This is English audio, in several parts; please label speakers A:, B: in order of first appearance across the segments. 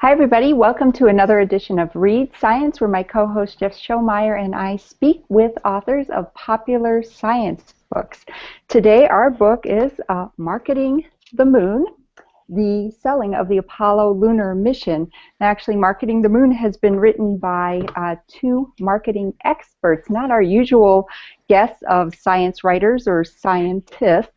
A: Hi, everybody. Welcome to another edition of Read Science, where my co-host Jeff Shaumeyer and I speak with authors of popular science books. Today, our book is Marketing the Moon, the selling of the Apollo Lunar Mission. Actually, Marketing the Moon has been written by two marketing experts, not our usual guests of science writers or scientists.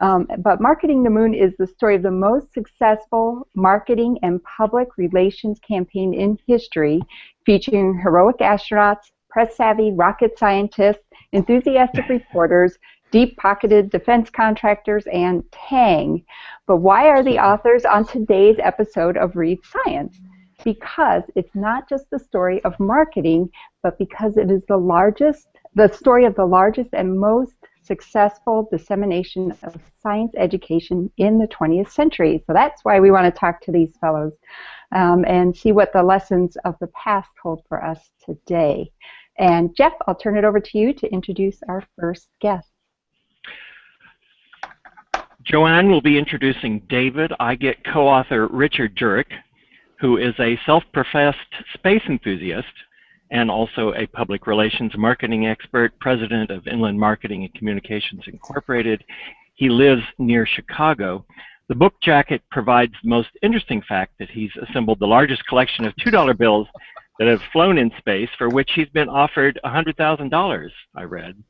A: But Marketing the Moon is the story of the most successful marketing and public relations campaign in history, featuring heroic astronauts, press-savvy rocket scientists, enthusiastic reporters, deep-pocketed defense contractors, and Tang. But why are the authors on today's episode of Read Science? Because it's not just the story of marketing, but because it is the story of the largest and most successful dissemination of science education in the 20th century. So that's why we want to talk to these fellows and see what the lessons of the past hold for us today. And Jeff, I'll turn it over to you to introduce our first guest.
B: Joanne will be introducing David. I get co-author Richard Jurek, who is a self-professed space enthusiast and also a public relations marketing expert, president of Inland Marketing and Communications Incorporated. He lives near Chicago. The book jacket provides the most interesting fact that he's assembled the largest collection of $2 bills that have flown in space, for which he's been offered $100,000, I read,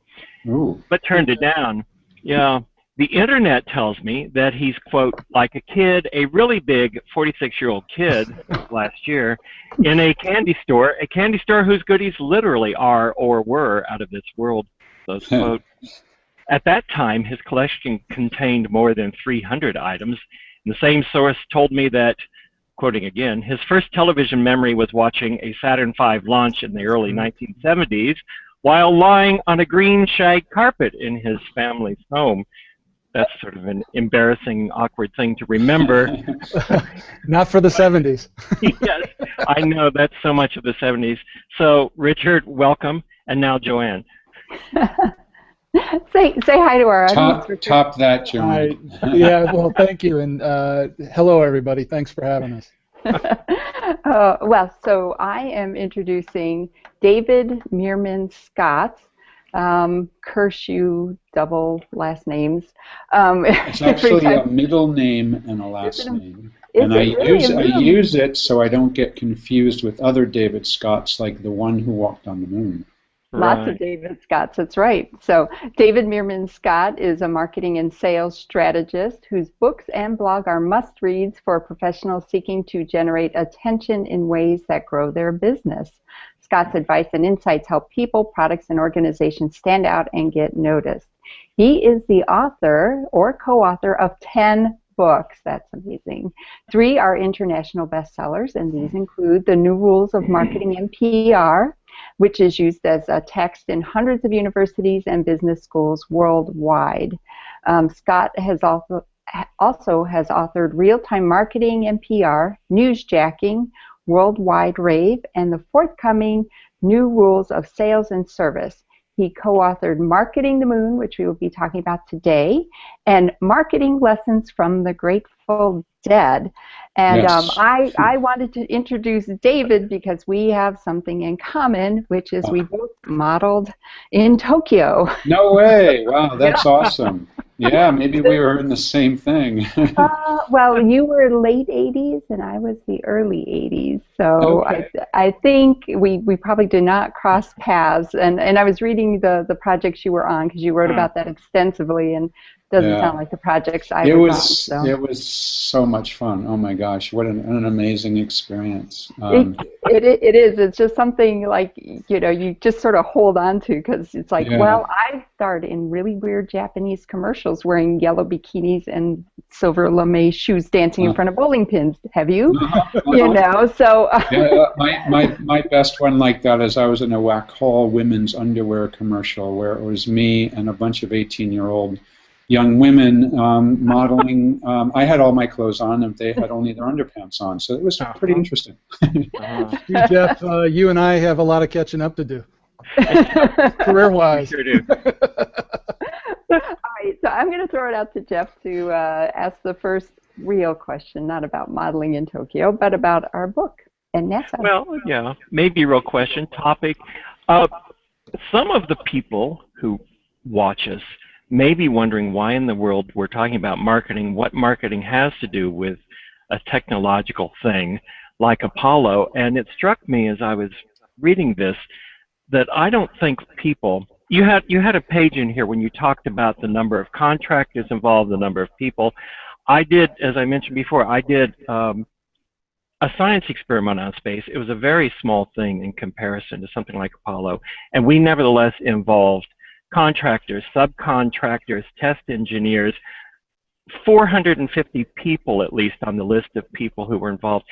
B: but turned it down. Yeah. The internet tells me that he's, quote, like a kid, a really big 46-year-old kid last year, in a candy store whose goodies literally are or were out of this world, close quote. At that time, his collection contained more than 300 items. And the same source told me that, quoting again, his first television memory was watching a Saturn V launch in the early 1970s while lying on a green shag carpet in his family's home. That's sort of an embarrassing, awkward thing to remember.
C: Not for the 70s.
B: Yes, I know, that's so much of the 70s. So, Richard, welcome. And now, Joanne.
A: Say hi to our audience.
D: Top that, Joanne.
C: Yeah, well, thank you. And hello, everybody. Thanks for having us.
A: Well, so I am introducing David Meerman Scott. Curse you, double last names.
D: It's actually a middle name and a last name. And I use it so I don't get confused with other David Scotts, like the one who walked on the moon.
A: Lots of David Scotts, that's right. So David Meerman Scott is a marketing and sales strategist whose books and blog are must-reads for professionals seeking to generate attention in ways that grow their business. Scott's advice and insights help people, products, and organizations stand out and get noticed. He is the author or co-author of 10 books. That's amazing. 3 are international bestsellers, and these include The New Rules of Marketing and PR, which is used as a text in hundreds of universities and business schools worldwide. Scott has also has authored Real-Time Marketing and PR, Newsjacking, Worldwide Rave, and the forthcoming New Rules of Sales and Service. He co-authored Marketing the Moon, which we will be talking about today, and Marketing Lessons from the Grateful Dead. And
D: yes.
A: I wanted to introduce David because we have something in common, which is we both modeled in Tokyo.
D: No way! Wow, that's awesome. Yeah, maybe we were in the same thing.
A: Well, you were late 80s and I was the early 80s, so okay. I think we probably did not cross paths. And I was reading the projects you were on because you wrote about that extensively, and doesn't sound like the projects I was on. So.
D: It was so much fun. Oh my gosh, what an amazing experience.
A: It is. It's just something like, you just sort of hold on to because it's like, well, I starred in really weird Japanese commercials wearing yellow bikinis and silver lame shoes dancing in front of bowling pins. Have you? So.
D: My best one like that is I was in a Wack Hall women's underwear commercial where it was me and a bunch of 18-year-old young women modeling. I had all my clothes on, and they had only their underpants on, so it was pretty interesting.
C: Jeff, you and I have a lot of catching up to do, career-wise.
B: Sure do.
A: All right, so I'm going to throw it out to Jeff to ask the first real question, not about modeling in Tokyo, but about our book and NASA.
B: Well, yeah, maybe real question, topic. Some of the people who watch us may be wondering why in the world we're talking about marketing, what marketing has to do with a technological thing like Apollo. And it struck me as I was reading this that I don't think people, you had a page in here when you talked about the number of contractors involved, the number of people. I did, as I mentioned before, I did a science experiment on space. It was a very small thing in comparison to something like Apollo, and we nevertheless involved contractors, subcontractors, test engineers, 450 people at least on the list of people who were involved.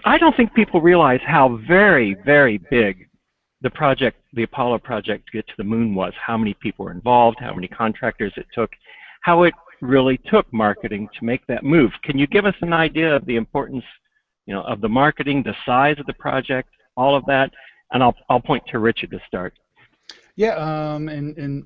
B: I don't think people realize how very, very big the project, the Apollo project to get to the moon was, how many people were involved, how many contractors it took, how it really took marketing to make that move. Can you give us an idea of the importance, you know, of the marketing, the size of the project, all of that? And I'll point to Richard to start.
C: Yeah, and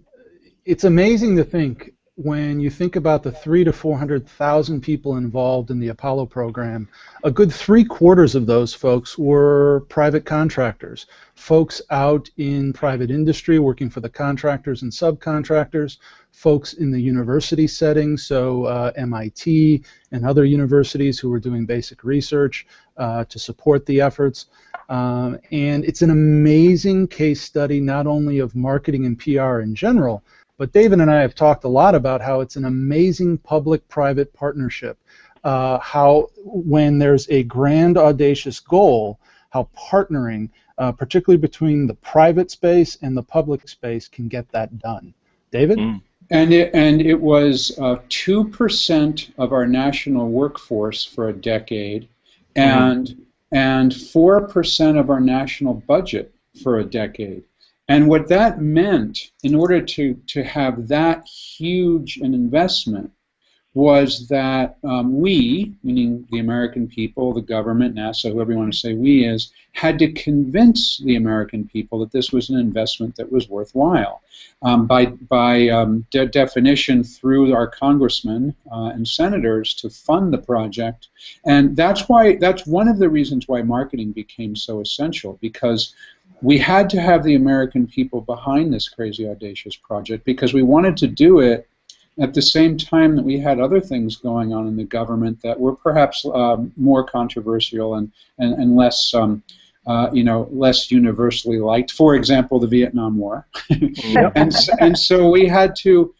C: it's amazing to think when you think about the 300,000 to 400,000 people involved in the Apollo program, a good 3/4 of those folks were private contractors, folks out in private industry working for the contractors and subcontractors, folks in the university setting, so MIT and other universities who were doing basic research to support the efforts. And it's an amazing case study not only of marketing and PR in general, but David and I have talked a lot about how it's an amazing public-private partnership, how when there's a grand, audacious goal, how partnering, particularly between the private space and the public space, can get that done. David?
D: And it was 2% of our national workforce for a decade, and 4% of our national budget for a decade. And what that meant, in order to have that huge an investment, was that we, meaning the American people, the government, NASA, whoever you want to say we is, had to convince the American people that this was an investment that was worthwhile. By definition, through our congressmen and senators to fund the project. And that's one of the reasons why marketing became so essential, because we had to have the American people behind this crazy, audacious project, because we wanted to do it at the same time that we had other things going on in the government that were perhaps more controversial and less, less universally liked. For example, the Vietnam War. and so we had to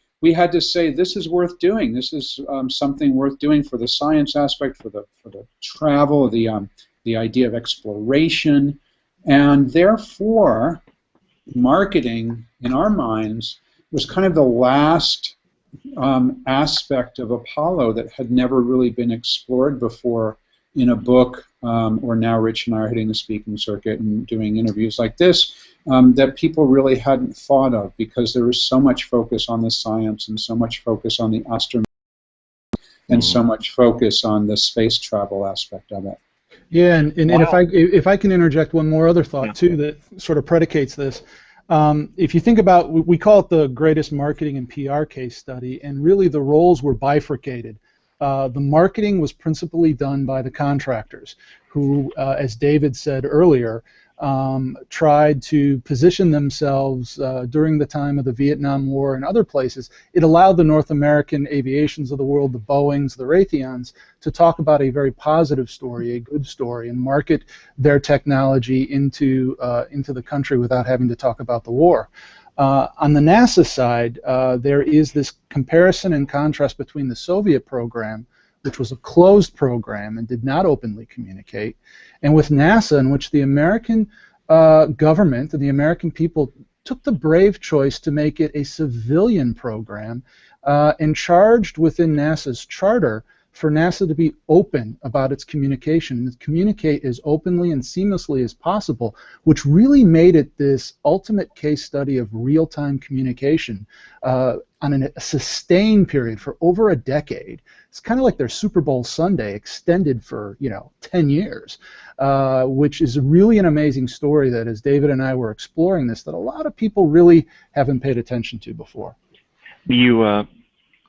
D: say, this is worth doing. This is something worth doing for the science aspect, for the travel, the idea of exploration. And therefore, marketing, in our minds, was kind of the last aspect of Apollo that had never really been explored before in a book, or now Rich and I are hitting the speaking circuit and doing interviews like this, that people really hadn't thought of, because there was so much focus on the science and so much focus on the astronomy and so much focus on the space travel aspect of it.
C: Yeah, and if I can interject one more other thought too that sort of predicates this. If you think about, we call it the greatest marketing and PR case study, and really the roles were bifurcated. The marketing was principally done by the contractors, who, as David said earlier, tried to position themselves during the time of the Vietnam War and other places. It allowed the North American aviations of the world, the Boeings, the Raytheons, to talk about a very positive story, a good story, and market their technology into the country without having to talk about the war. On the NASA side, there is this comparison and contrast between the Soviet program, which was a closed program and did not openly communicate, and with NASA, in which the American government and the American people took the brave choice to make it a civilian program, and charged within NASA's charter for NASA to be open about its communication, and communicate as openly and seamlessly as possible, which really made it this ultimate case study of real-time communication on a sustained period for over a decade. It's kind of like their Super Bowl Sunday extended for 10 years, which is really an amazing story that, as David and I were exploring this, that a lot of people really haven't paid attention to before.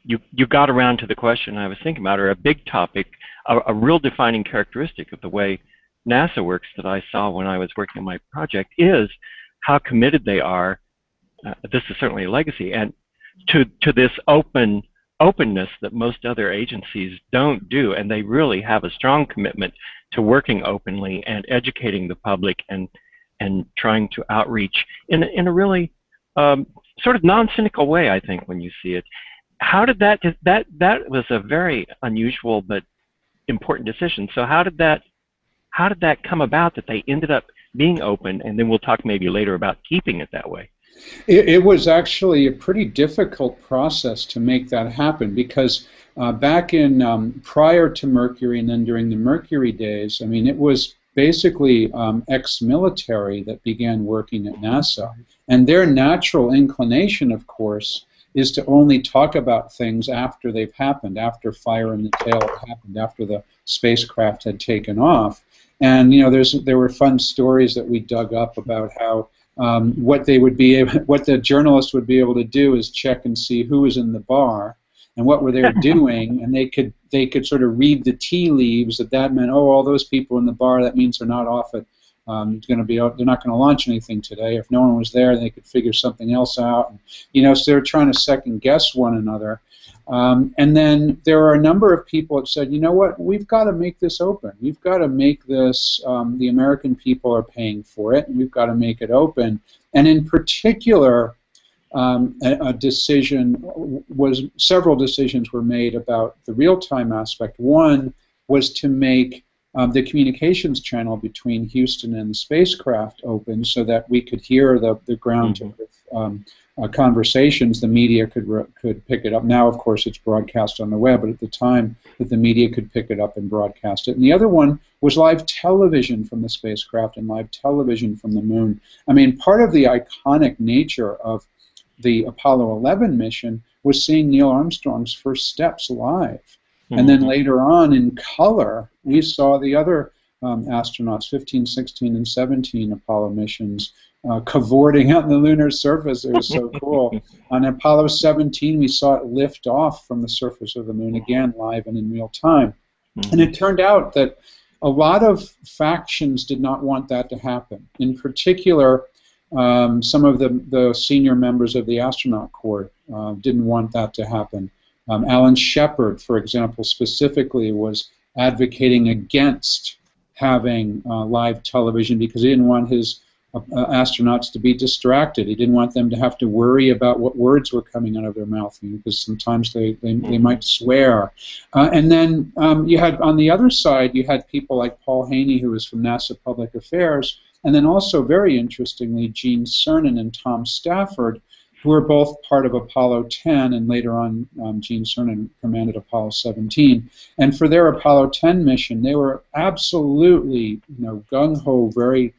B: you got around to the question I was thinking about, or a big topic, a real defining characteristic of the way NASA works that I saw when I was working on my project is how committed they are. This is certainly a legacy, and to this openness that most other agencies don't do, and they really have a strong commitment to working openly and educating the public and trying to outreach in a really sort of non-cynical way, I think, when you see it. How did that was a very unusual but important decision. So how did that come about that they ended up being open, and then we'll talk maybe later about keeping it that way?
D: It was actually a pretty difficult process to make that happen, because back in prior to Mercury and then during the Mercury days, I mean, it was basically ex-military that began working at NASA, and their natural inclination, of course, is to only talk about things after they've happened, after fire in the tail had happened, after the spacecraft had taken off. And you know, there were fun stories that we dug up about how what the journalists would be able to do is check and see who was in the bar and what were they doing, and they could sort of read the tea leaves that meant, oh, all those people in the bar, that means they're not off at they're not going to launch anything today. If no one was there, they could figure something else out. And, you know, so they're trying to second guess one another. And then there are a number of people that said, you know what, we've got to make this open. We've got to make this, the American people are paying for it, and we've got to make it open. And in particular, a decision several decisions were made about the real-time aspect. One was to make the communications channel between Houston and the spacecraft open so that we could hear the ground-to-earth conversations. The media could pick it up. Now, of course, it's broadcast on the web, but at the time that the media could pick it up and broadcast it. And the other one was live television from the spacecraft and live television from the moon. I mean, part of the iconic nature of the Apollo 11 mission was seeing Neil Armstrong's first steps live. And then later on, in color, we saw the other astronauts, 15, 16, and 17 Apollo missions, cavorting on the lunar surface. It was so cool. On Apollo 17, we saw it lift off from the surface of the moon, again, live and in real time. And it turned out that a lot of factions did not want that to happen. In particular, some of the senior members of the astronaut corps didn't want that to happen. Alan Shepard, for example, specifically was advocating against having live television because he didn't want his astronauts to be distracted. He didn't want them to have to worry about what words were coming out of their mouth, because sometimes they might swear. And then you had, on the other side, you had people like Paul Haney, who was from NASA Public Affairs, and then also, very interestingly, Gene Cernan and Tom Stafford, who were both part of Apollo 10, and later on Gene Cernan commanded Apollo 17. And for their Apollo 10 mission, they were absolutely, gung-ho, very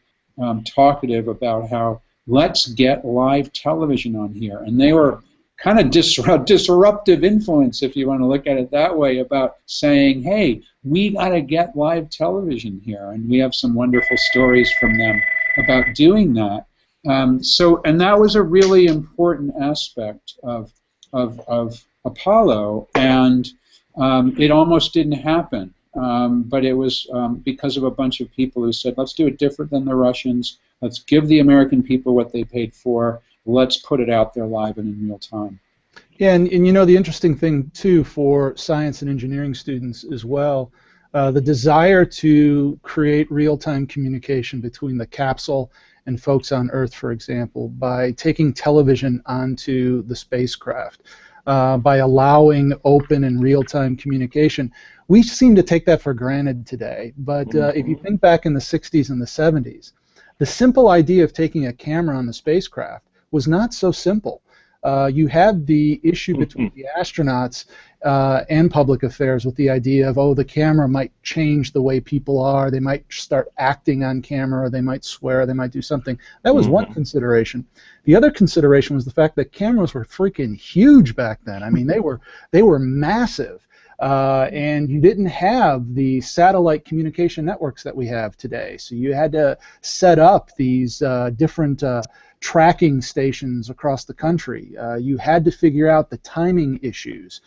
D: talkative about how let's get live television on here. And they were kind of disruptive influence, if you want to look at it that way, about saying, hey, we got to get live television here. And we have some wonderful stories from them about doing that. And that was a really important aspect of Apollo, and it almost didn't happen. But it was because of a bunch of people who said, let's do it different than the Russians, let's give the American people what they paid for, let's put it out there live and in real time.
C: Yeah, and you know, the interesting thing, too, for science and engineering students as well, the desire to create real-time communication between the capsule and folks on Earth, for example, by taking television onto the spacecraft, by allowing open and real-time communication. We seem to take that for granted today, but if you think back in the 60s and the 70s, the simple idea of taking a camera on the spacecraft was not so simple. You had the issue between the astronauts and public affairs with the idea of, oh, the camera might change the way people are, they might start acting on camera, they might swear, they might do something. That was one consideration. The other consideration was the fact that cameras were freaking huge back then. I mean, they were massive. And you didn't have the satellite communication networks that we have today. So you had to set up these different tracking stations across the country. You had to figure out the timing issues.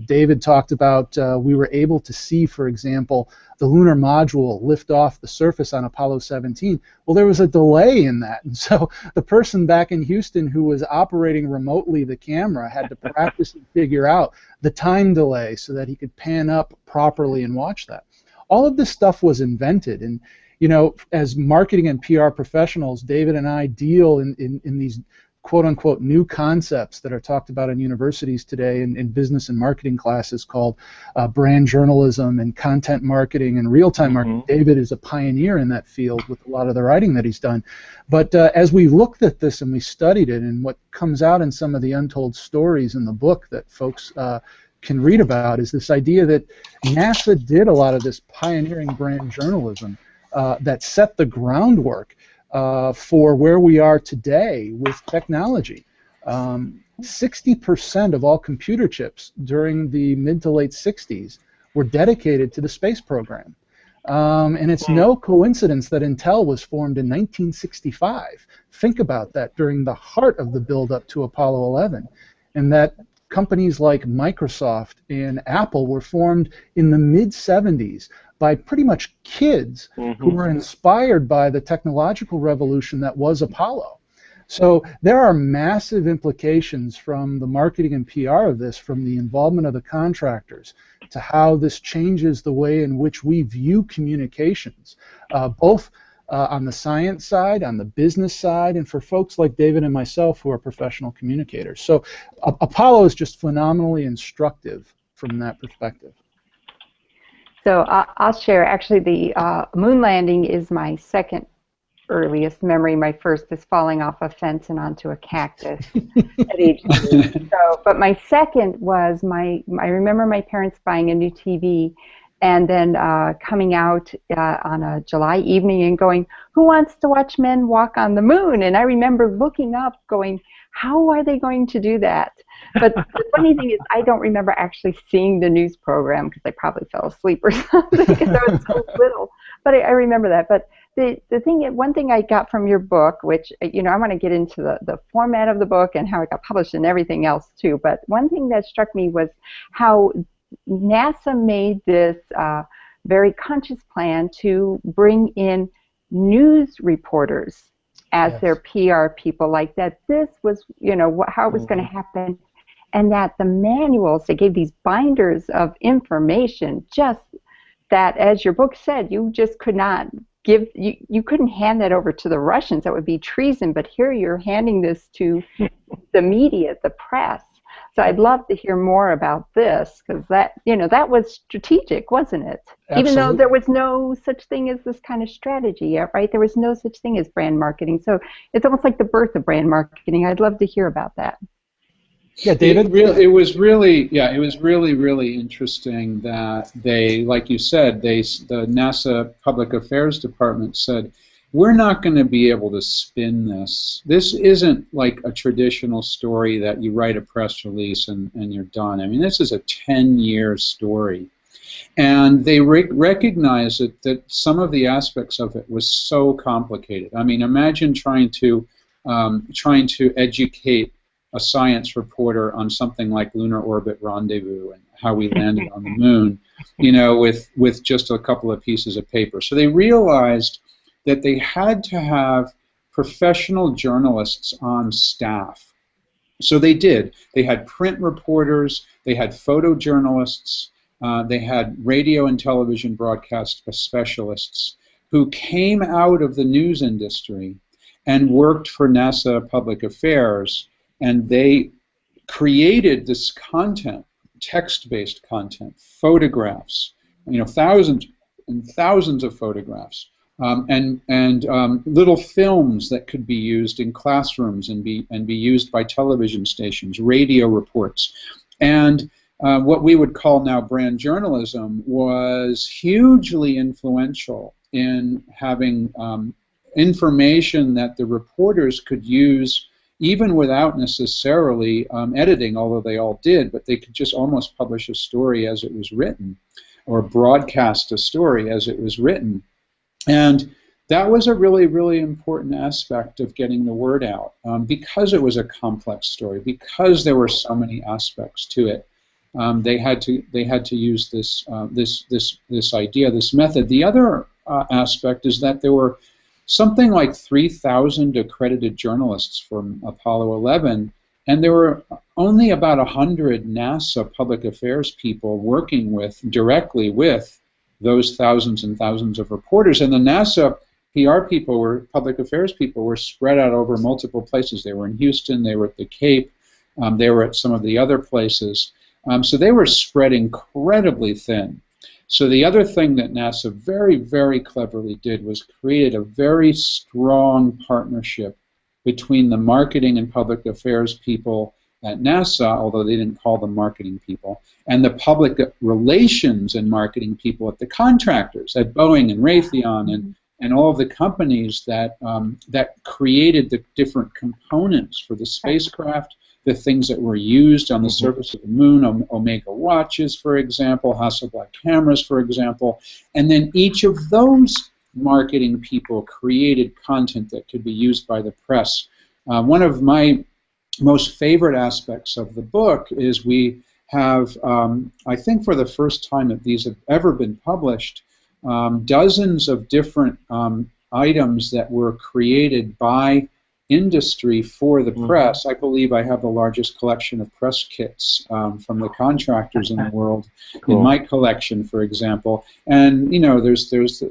C: David talked about we were able to see, for example, the lunar module lift off the surface on Apollo 17. Well, there was a delay in that, and so the person back in Houston who was operating remotely the camera had to practice and figure out the time delay so that he could pan up properly and watch that. All of this stuff was invented, and you know, as marketing and PR professionals, David and I deal in these quote-unquote new concepts that are talked about in universities today in business and marketing classes called brand journalism and content marketing and real-time marketing. David is a pioneer in that field with a lot of the writing that he's done. But as we looked at this and we studied it, and what comes out in some of the untold stories in the book that folks can read about is this idea that NASA did a lot of this pioneering brand journalism that set the groundwork for where we are today with technology. 60% of all computer chips during the mid to late 60s were dedicated to the space program. And it's no coincidence that Intel was formed in 1965. Think about that, during the heart of the build-up to Apollo 11. And that companies like Microsoft and Apple were formed in the mid-70s by pretty much kids who were inspired by the technological revolution that was Apollo. So there are massive implications from the marketing and PR of this, from the involvement of the contractors, to how this changes the way in which we view communications, both on the science side, on the business side, and for folks like David and myself who are professional communicators. So Apollo is just phenomenally instructive from that perspective.
A: So I'll share. Actually, the moon landing is my second earliest memory. My first is falling off a fence and onto a cactus at age 3. So, but my second was I remember my parents buying a new TV and then coming out on a July evening and going, "Who wants to watch men walk on the moon?" And I remember looking up going, how are they going to do that? But the funny thing is, I don't remember actually seeing the news program because I probably fell asleep or something because I was so little. But I remember that. But one thing I got from your book, which, you know, I want to get into the format of the book and how it got published and everything else too. But one thing that struck me was how NASA made this very conscious plan to bring in news reporters as their PR people, like that this was, you know, how it was going to happen, and that the manuals, they gave these binders of information, just that, as your book said, you just could not give, you couldn't hand that over to the Russians. That would be treason, but here you're handing this to the media, the press. So I'd love to hear more about this, because that, you know, that was strategic, wasn't it? Absolutely. Even though there was no such thing as this kind of strategy yet, right? There was no such thing as brand marketing. So it's almost like the birth of brand marketing. I'd love to hear about that.
C: Yeah, David?
D: It was really interesting that they, like you said, the NASA Public Affairs Department said, we're not going to be able to spin this. This isn't like a traditional story that you write a press release and you're done. I mean, this is a 10-year story. And they recognized that some of the aspects of it was so complicated. I mean, imagine trying to educate a science reporter on something like Lunar Orbit Rendezvous and how we landed on the moon, you know, with just a couple of pieces of paper. So they realized that they had to have professional journalists on staff. So they did. They had print reporters, they had photojournalists, they had radio and television broadcast specialists who came out of the news industry and worked for NASA Public Affairs, and they created this content, text-based content, photographs, you know, thousands and thousands of photographs. And little films that could be used in classrooms and be used by television stations, radio reports, and what we would call now brand journalism was hugely influential in having information that the reporters could use even without necessarily editing, although they all did, but they could just almost publish a story as it was written, or broadcast a story as it was written. And that was a really, really important aspect of getting the word out, because it was a complex story, because there were so many aspects to it. They had to use this idea, this method. The other aspect is that there were something like 3,000 accredited journalists from Apollo 11, and there were only about 100 NASA public affairs people working directly with those thousands and thousands of reporters. And the NASA PR people, public affairs people, were spread out over multiple places. They were in Houston, they were at the Cape, they were at some of the other places. So they were spread incredibly thin. So the other thing that NASA very, very cleverly did was created a very strong partnership between the marketing and public affairs people at NASA, although they didn't call them marketing people, and the public relations and marketing people at the contractors, at Boeing and Raytheon and all of the companies that, that created the different components for the spacecraft, the things that were used on the surface of the moon, Omega watches, for example, Hasselblad cameras, for example, and then each of those marketing people created content that could be used by the press. One of my most favorite aspects of the book is we have, I think for the first time that these have ever been published, dozens of different items that were created by industry for the press. I believe I have the largest collection of press kits from the contractors in the world in my collection, for example. And you know,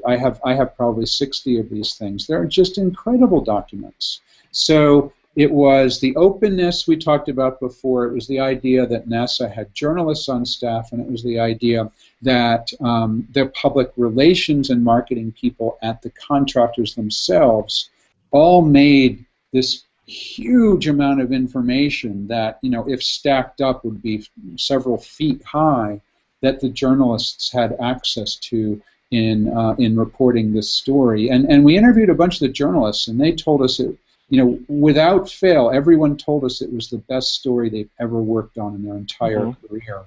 D: I have probably 60 of these things. They're just incredible documents. So it was the openness we talked about before. It was the idea that NASA had journalists on staff, and it was the idea that the public relations and marketing people at the contractors themselves all made this huge amount of information that, you know, if stacked up would be several feet high, that the journalists had access to in reporting this story. And we interviewed a bunch of the journalists, and they told us, it, you know, without fail, everyone told us it was the best story they've ever worked on in their entire career.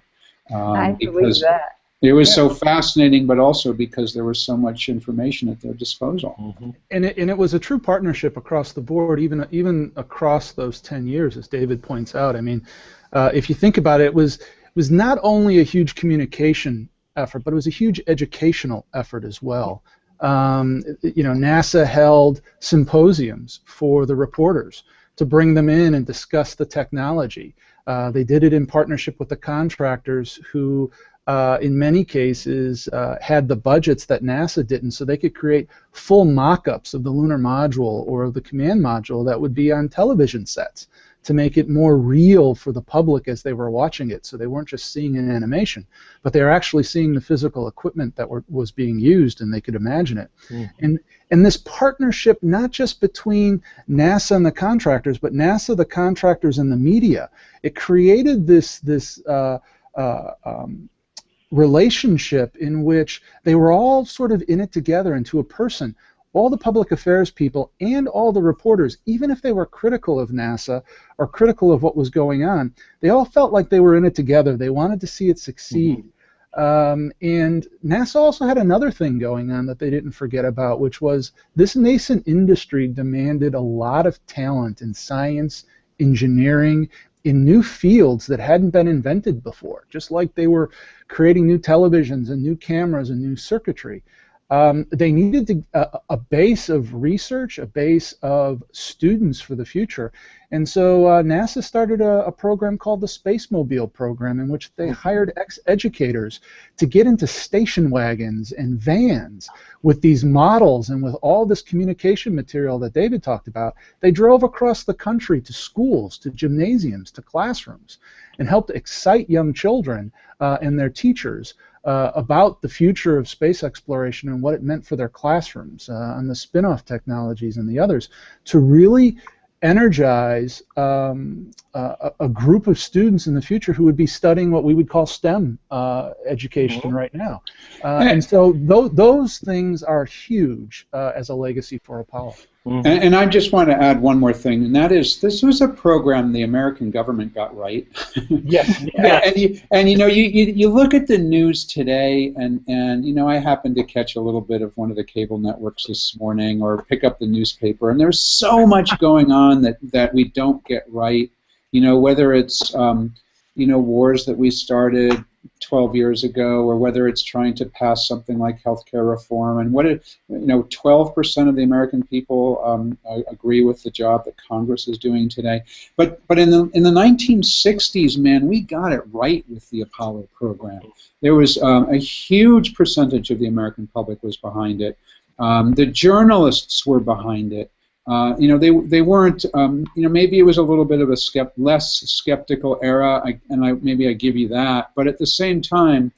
A: I believe that.
D: It was so fascinating, but also because there was so much information at their disposal.
C: And it was a true partnership across the board, even across those 10 years, as David points out. I mean, if you think about it, it was not only a huge communication effort, but it was a huge educational effort as well. You know, NASA held symposiums for the reporters to bring them in and discuss the technology. They did it in partnership with the contractors who, in many cases, had the budgets that NASA didn't, so they could create full mock-ups of the lunar module or of the command module that would be on television sets to make it more real for the public as they were watching it. So they weren't just seeing an animation, but they were actually seeing the physical equipment that was being used, and they could imagine it. And this partnership, not just between NASA and the contractors, but NASA, the contractors, and the media, it created this relationship in which they were all sort of in it together, and to a person, all the public affairs people and all the reporters, even if they were critical of NASA or critical of what was going on, they all felt like they were in it together. They wanted to see it succeed. And NASA also had another thing going on that they didn't forget about, which was this nascent industry demanded a lot of talent in science, engineering, in new fields that hadn't been invented before, just like they were creating new televisions and new cameras and new circuitry. They needed a base of research, a base of students for the future. And so NASA started a program called the Space Mobile program, in which they hired ex-educators to get into station wagons and vans with these models and with all this communication material that David talked about. They drove across the country to schools, to gymnasiums, to classrooms, and helped excite young children and their teachers about the future of space exploration and what it meant for their classrooms and the spin-off technologies and the others, to really energize a group of students in the future who would be studying what we would call STEM education right now. And so those things are huge as a legacy for Apollo.
D: And I just want to add one more thing, and that is this was a program the American government got right.
C: Yes.
D: And you look at the news today, and you know, I happened to catch a little bit of one of the cable networks this morning, or pick up the newspaper, and there's so much going on that we don't get right. You know, whether it's you know, wars that we started 12 years ago, or whether it's trying to pass something like healthcare reform, and 12% of the American people agree with the job that Congress is doing today. But in the 1960s, man, we got it right with the Apollo program. There was a huge percentage of the American public was behind it. The journalists were behind it. You know, they weren't. You know, maybe it was a little bit of a less skeptical era, maybe I give you that. But at the same time,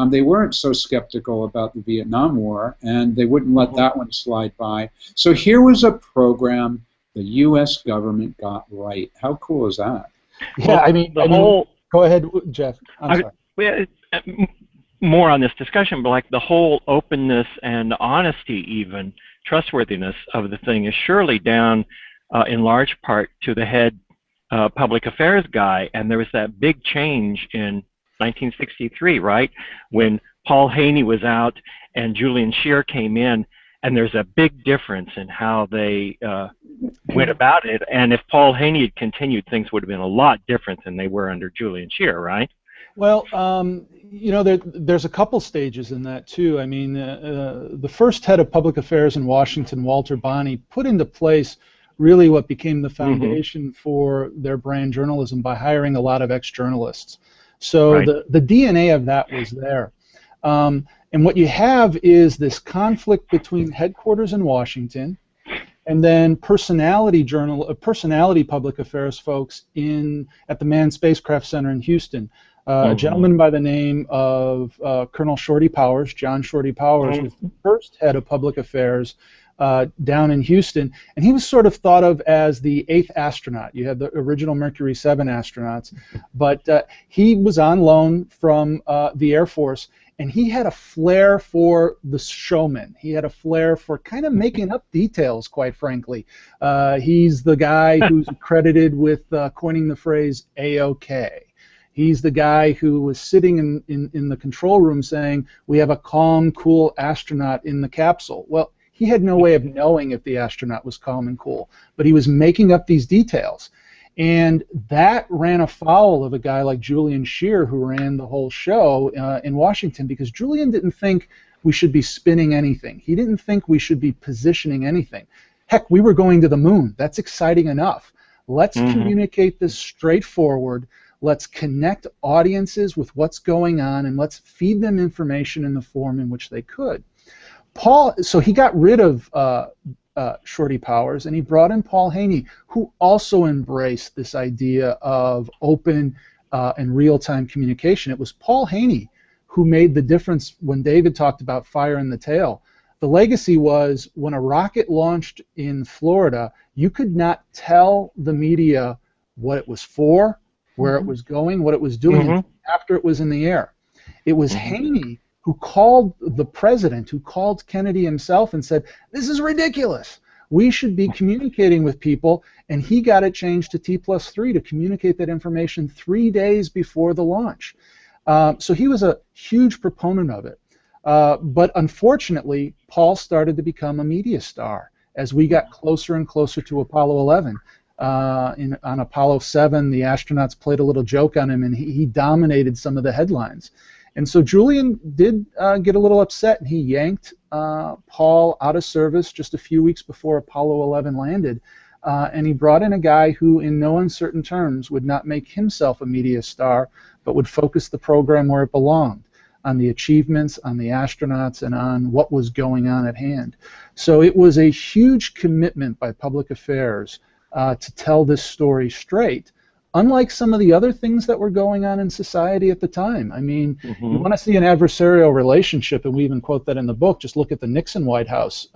D: they weren't so skeptical about the Vietnam War, and they wouldn't let that one slide by. So here was a program the U.S. government got right. How cool is that?
C: Yeah, I mean, go ahead, Jeff. I'm sorry.
B: More on this discussion, but like the whole openness and honesty, even trustworthiness of the thing, is surely down in large part to the head public affairs guy. And there was that big change in 1963, right, when Paul Haney was out and Julian Scheer came in, and there's a big difference in how they went about it. And if Paul Haney had continued, things would have been a lot different than they were under Julian Scheer, right?
C: Well, you know, there's a couple stages in that too. I mean, the first head of public affairs in Washington, Walter Bonney, put into place really what became the foundation for their brand journalism by hiring a lot of ex-journalists. So right. the DNA of that was there. And what you have is this conflict between headquarters in Washington and then personality public affairs folks at the Manned Spacecraft Center in Houston. A gentleman by the name of Colonel Shorty Powers, John Shorty Powers, was the first head of public affairs down in Houston, and he was sort of thought of as the 8th astronaut. You had the original Mercury 7 astronauts, but he was on loan from the Air Force, and he had a flair for the showman. He had a flair for kind of making up details, quite frankly. He's the guy who's credited with coining the phrase A-OK. He's the guy who was sitting in the control room saying, we have a calm, cool astronaut in the capsule. Well, he had no way of knowing if the astronaut was calm and cool, but he was making up these details. And that ran afoul of a guy like Julian Scheer, who ran the whole show in Washington, because Julian didn't think we should be spinning anything. He didn't think we should be positioning anything. Heck, we were going to the moon. That's exciting enough. Let's communicate this straightforward. Let's connect audiences with what's going on, and let's feed them information in the form in which they could. So he got rid of Shorty Powers, and he brought in Paul Haney, who also embraced this idea of open and real-time communication. It was Paul Haney who made the difference when David talked about fire in the tail. The legacy was when a rocket launched in Florida, you could not tell the media what it was for, where it was going, what it was doing after it was in the air. It was Haney who called the president, who called Kennedy himself and said, this is ridiculous. We should be communicating with people, and he got it changed to T+3 to communicate that information 3 days before the launch. So he was a huge proponent of it. But unfortunately, Paul started to become a media star as we got closer and closer to Apollo 11. On Apollo 7, the astronauts played a little joke on him, and he dominated some of the headlines. And so Julian did get a little upset, and he yanked Paul out of service just a few weeks before Apollo 11 landed, and he brought in a guy who, in no uncertain terms, would not make himself a media star, but would focus the program where it belonged, on the achievements, on the astronauts, and on what was going on at hand. So it was a huge commitment by public affairs to tell this story straight, unlike some of the other things that were going on in society at the time. I mean, you want to see an adversarial relationship, and we even quote that in the book, just look at the Nixon White House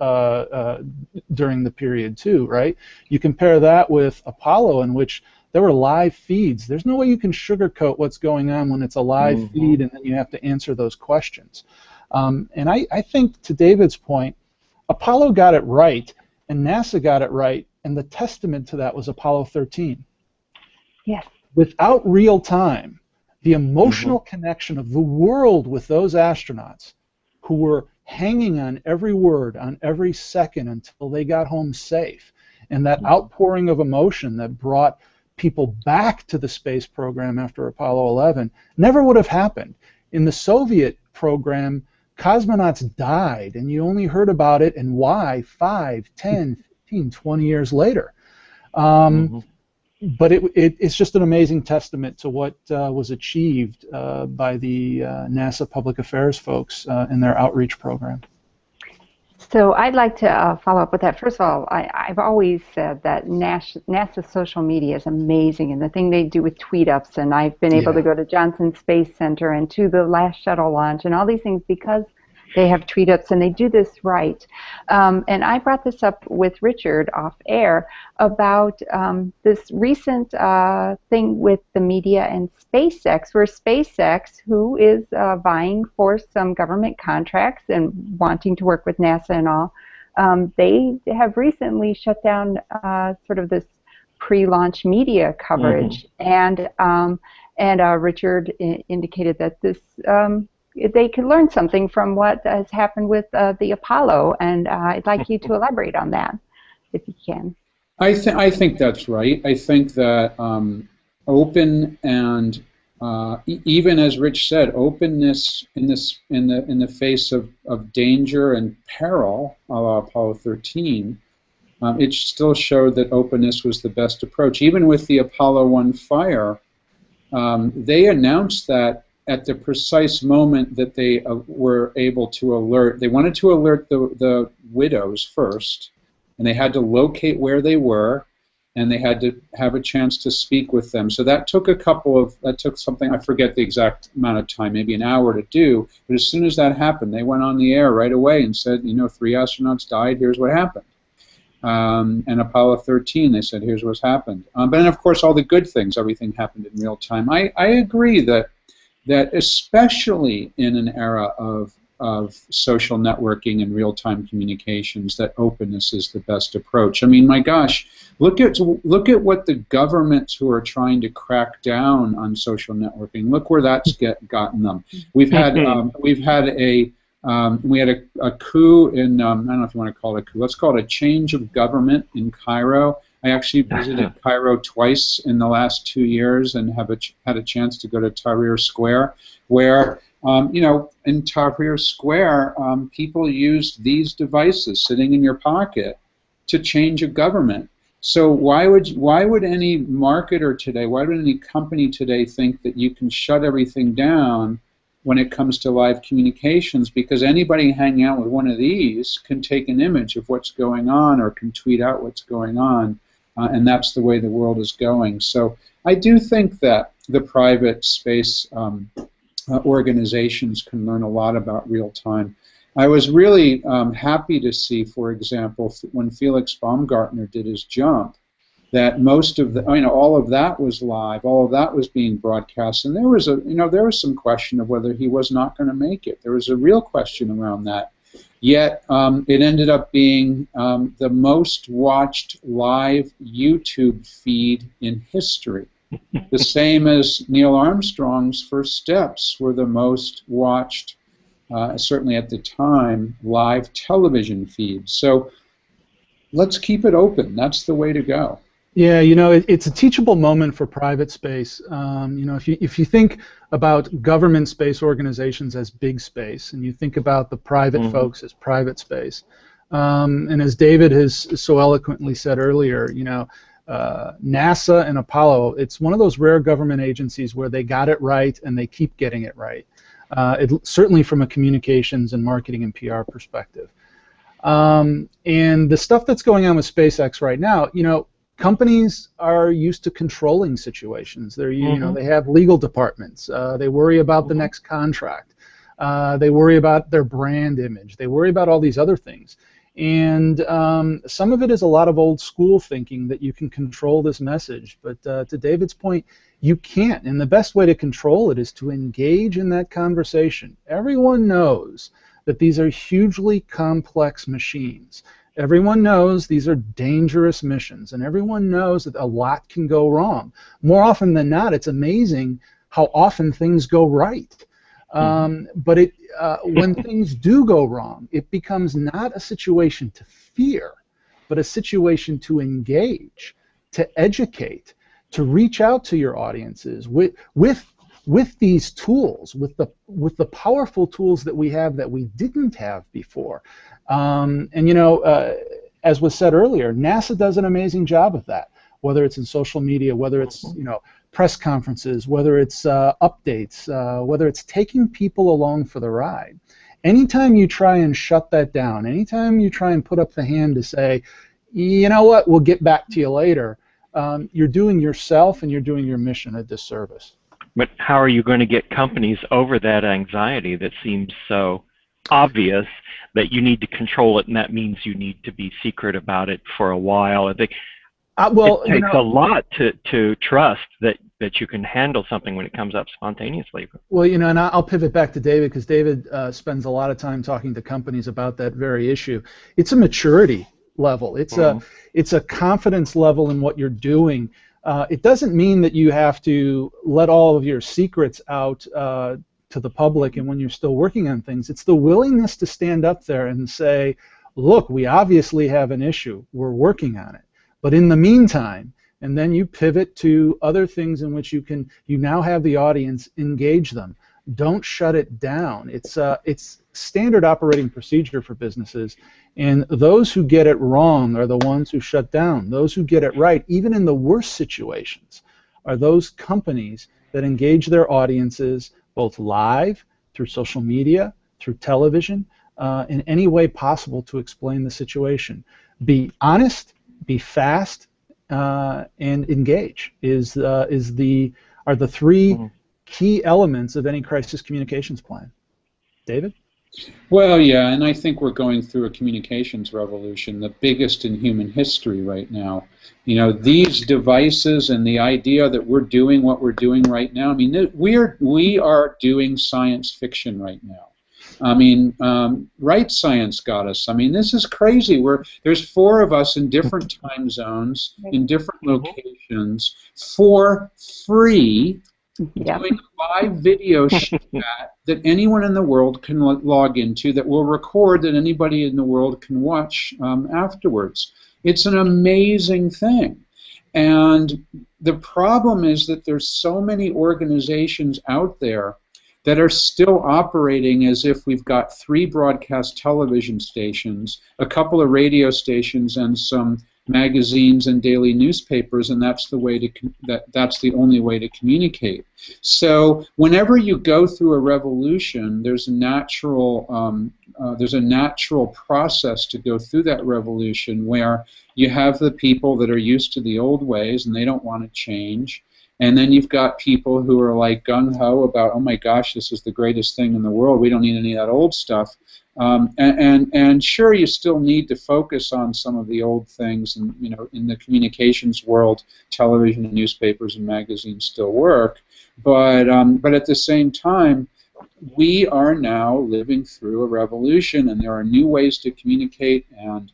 C: during the period too, right? You compare that with Apollo, in which there were live feeds. There's no way you can sugarcoat what's going on when it's a live feed, and then you have to answer those questions. And I think, to David's point, Apollo got it right. and NASA got it right, and the testament to that was Apollo 13.
A: Yes.
C: Without real time, the emotional connection of the world with those astronauts who were hanging on every word, on every second until they got home safe, and that outpouring of emotion that brought people back to the space program after Apollo 11 never would have happened. In the Soviet program, cosmonauts died, and you only heard about it and why 5, 10, 15, 20 years later. But it's just an amazing testament to what was achieved by the NASA public affairs folks in their outreach program.
A: So I'd like to follow up with that. First of all, I've always said that NASA's social media is amazing, and the thing they do with tweet-ups, and I've been able to go to Johnson Space Center and to the last shuttle launch and all these things because they have tweet-ups, and they do this right. And I brought this up with Richard off air about this recent thing with the media and SpaceX, where SpaceX, who is vying for some government contracts and wanting to work with NASA and all, they have recently shut down sort of this pre-launch media coverage. And Richard indicated that this they could learn something from what has happened with the Apollo, and I'd like you to elaborate on that, if you can.
D: I think that's right. I think that open and even as Rich said, openness in the face of danger and peril, a la Apollo 13, it still showed that openness was the best approach. Even with the Apollo 1 fire, they announced that at the precise moment that they were able to alert. They wanted to alert the widows first, and they had to locate where they were, and they had to have a chance to speak with them. So that took something, I forget the exact amount of time, maybe an hour to do, but as soon as that happened, they went on the air right away and said, 3 astronauts died, here's what happened. And Apollo 13, they said, here's what's happened. But then, of course, all the good things, everything happened in real time. I agree that especially in an era of social networking and real-time communications, that openness is the best approach. I mean, my gosh, look at what the governments who are trying to crack down on social networking. Look where that's gotten them. We had a coup in I don't know if you want to call it a coup. Let's call it a change of government in Cairo. I actually visited Cairo twice in the last 2 years and had a chance to go to Tahrir Square, where in Tahrir Square, people used these devices sitting in your pocket to change a government. So why would any marketer today, why would any company today think that you can shut everything down when it comes to live communications? Because anybody hanging out with one of these can take an image of what's going on or can tweet out what's going on. And that's the way the world is going. So I do think that the private space organizations can learn a lot about real time. I was really happy to see, for example, when Felix Baumgartner did his jump, that most of all of that was live, all of that was being broadcast, and there was some question of whether he was not going to make it. There was a real question around that. Yet it ended up being the most watched live YouTube feed in history. The same as Neil Armstrong's first steps were the most watched, certainly at the time, live television feed. So let's keep it open. That's the way to go.
C: Yeah, it's a teachable moment for private space. If you think about government space organizations as big space, and you think about the private folks as private space, and as David has so eloquently said earlier, NASA and Apollo, it's one of those rare government agencies where they got it right and they keep getting it right. Certainly from a communications and marketing and PR perspective. And the stuff that's going on with SpaceX right now, companies are used to controlling situations. They're, they have legal departments. They worry about the next contract. They worry about their brand image. They worry about all these other things. And some of it is a lot of old school thinking that you can control this message. But to David's point, you can't. And the best way to control it is to engage in that conversation. Everyone knows that these are hugely complex machines. Everyone knows these are dangerous missions, and everyone knows that a lot can go wrong. More often than not, it's amazing how often things go right. But when things do go wrong, it becomes not a situation to fear, but a situation to engage, to educate, to reach out to your audiences with these tools, with the powerful tools that we have that we didn't have before. And you know, as was said earlier, NASA does an amazing job of that. Whether it's in social media, whether it's press conferences, whether it's updates, whether it's taking people along for the ride. Anytime you try and shut that down, anytime you try and put up the hand to say, you know what, we'll get back to you later, you're doing yourself and you're doing your mission a disservice.
B: But how are you going to get companies over that anxiety that seems so obvious that you need to control it, and that means you need to be secret about it for a while? I think it takes a lot to trust that you can handle something when it comes up spontaneously.
C: Well, you know, and I'll pivot back to David, because David spends a lot of time talking to companies about that very issue. It's a maturity level. It's a confidence level in what you're doing. It doesn't mean that you have to let all of your secrets out to the public and when you're still working on things. It's the willingness to stand up there and say, look, we obviously have an issue. We're working on it. But in the meantime, and then you pivot to other things in which you now have the audience engage them. Don't shut it down. It's standard operating procedure for businesses, and those who get it wrong are the ones who shut down. Those who get it right, even in the worst situations, are those companies that engage their audiences both live, through social media, through television, in any way possible to explain the situation. Be honest, be fast, and engage are the three key elements of any crisis communications plan. David?
D: Well, yeah, and I think we're going through a communications revolution, the biggest in human history right now. You know, these devices and the idea that we're doing what we're doing right now, I mean, we are doing science fiction right now. I mean, right science got us. I mean, this is crazy. There's 4 of us in different time zones, in different locations, for free, doing a live video chat that anyone in the world can log into, that will record, that anybody in the world can watch afterwards. It's an amazing thing. And the problem is that there's so many organizations out there that are still operating as if we've got 3 broadcast television stations, a couple of radio stations, and some magazines and daily newspapers, and that's the way that's the only way to communicate. So whenever you go through a revolution, there's a natural process to go through that revolution, where you have the people that are used to the old ways and they don't want to change. And then you've got people who are like gung-ho about, oh my gosh, this is the greatest thing in the world, we don't need any of that old stuff. And sure, you still need to focus on some of the old things, and you know, in the communications world, television and newspapers and magazines still work. But at the same time, we are now living through a revolution, and there are new ways to communicate, and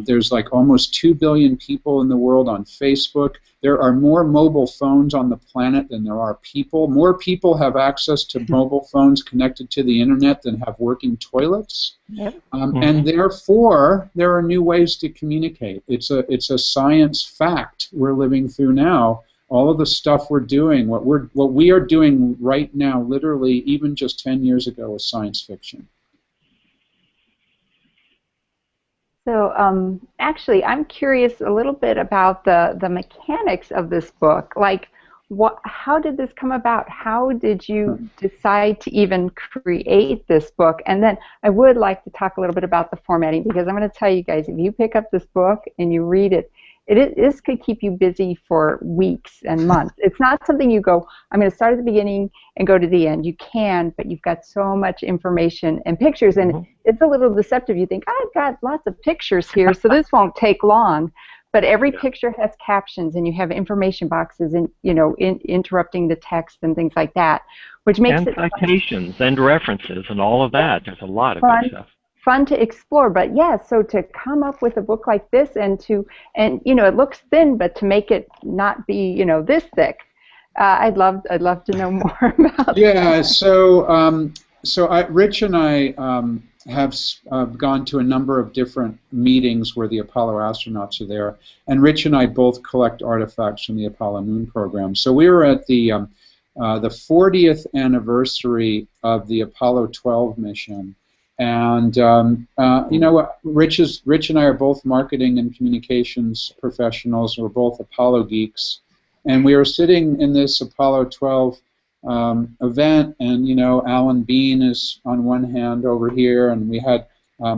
D: there's like almost 2 billion people in the world on Facebook. There are more mobile phones on the planet than there are people. More people have access to mobile phones connected to the internet than have working toilets. Yep. And therefore, there are new ways to communicate. It's a science fact we're living through now. All of the stuff we're doing, what we are doing right now, literally, even just 10 years ago, was science fiction.
A: So actually, I'm curious a little bit about the mechanics of this book. Like, how did this come about? How did you decide to even create this book? And then I would like to talk a little bit about the formatting, because I'm going to tell you guys, if you pick up this book and you read it, this could keep you busy for weeks and months. It's not something you go, I'm going to start at the beginning and go to the end. You can, but you've got so much information and pictures, and it's a little deceptive. You think, I've got lots of pictures here, so this won't take long. But every picture has captions, and you have information boxes, and interrupting the text and things like that, which makes it
B: citations and references and all of that. There's a lot of good stuff.
A: fun to explore. But yeah, so to come up with a book like this and you know, it looks thin, but to make it not be, you know, this thick, I'd love to know more about that.
D: So Rich and I have gone to a number of different meetings where the Apollo astronauts are there, and Rich and I both collect artifacts from the Apollo Moon Program. So we were at the 40th anniversary of the Apollo 12 mission, and you know, Rich and I are both marketing and communications professionals. We're both Apollo geeks, and we were sitting in this Apollo 12 event, and you know, Alan Bean is on one hand over here, and we had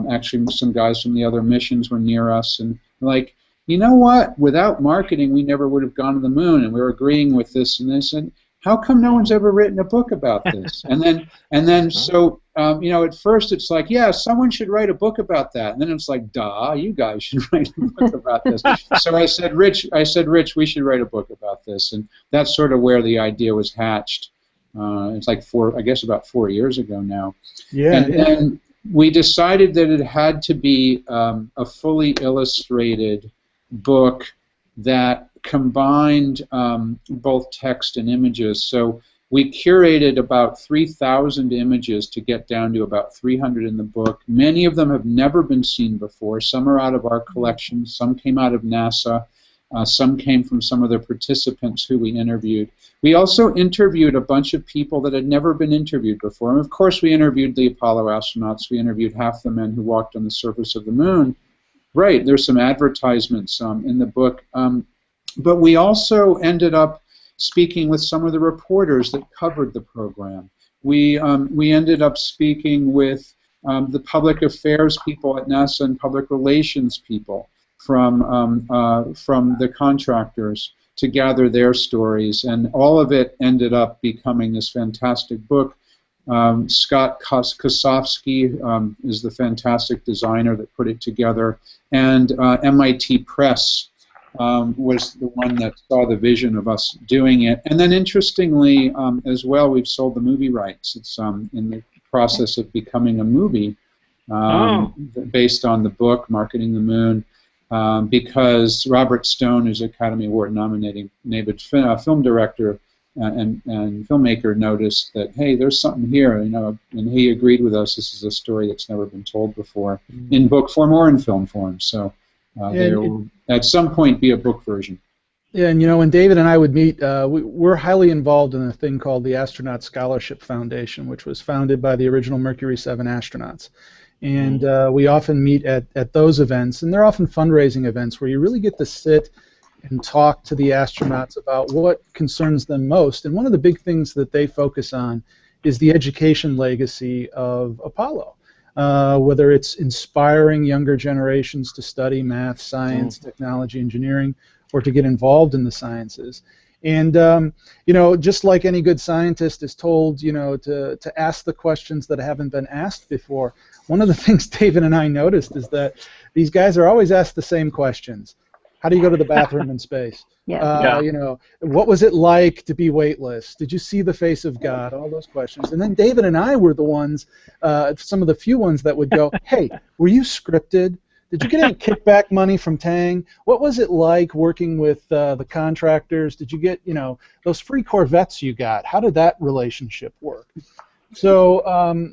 D: actually some guys from the other missions were near us, and like, you know what, without marketing we never would have gone to the moon, and we were agreeing with this and this, and how come no one's ever written a book about this? And then so you know, at first it's like, yeah, someone should write a book about that, and then it's like, duh, you guys should write a book about this. So I said, Rich, we should write a book about this, and that's sort of where the idea was hatched. It's like about 4 years ago now. Yeah. And then we decided that it had to be a fully illustrated book that combined both text and images. So we curated about 3,000 images to get down to about 300 in the book. Many of them have never been seen before. Some are out of our collection. Some came out of NASA. Some came from some of the participants who we interviewed. We also interviewed a bunch of people that had never been interviewed before. And of course, we interviewed the Apollo astronauts. We interviewed half the men who walked on the surface of the moon. Right, there's some advertisements in the book. But we also ended up speaking with some of the reporters that covered the program. We ended up speaking with the public affairs people at NASA and public relations people from the contractors to gather their stories, and all of it ended up becoming this fantastic book. Scott Kosofsky is the fantastic designer that put it together, and MIT Press was the one that saw the vision of us doing it. And then interestingly as well, we've sold the movie rights. It's in the process of becoming a movie based on the book, Marketing the Moon. Because Robert Stone, who's Academy Award nominated film director and filmmaker, noticed that, hey, there's something here, you know, and he agreed with us. This is a story that's never been told before in book form or in film form. So there will at some point be a book version.
C: Yeah, and you know, when David and I would meet, we're highly involved in a thing called the Astronaut Scholarship Foundation, which was founded by the original Mercury 7 astronauts. And we often meet at those events, and they're often fundraising events where you really get to sit and talk to the astronauts about what concerns them most. And one of the big things that they focus on is the education legacy of Apollo, whether it's inspiring younger generations to study math, science, technology, engineering, or to get involved in the sciences. And you know, just like any good scientist is told, you know, to ask the questions that haven't been asked before. One of the things David and I noticed is that these guys are always asked the same questions. How do you go to the bathroom in space? You know, what was it like to be weightless? Did you see the face of God? All those questions. And then David and I were the ones, some of the few ones that would go, hey, were you scripted? Did you get any kickback money from Tang? What was it like working with the contractors? Did you get, you know, those free Corvettes you got? How did that relationship work? So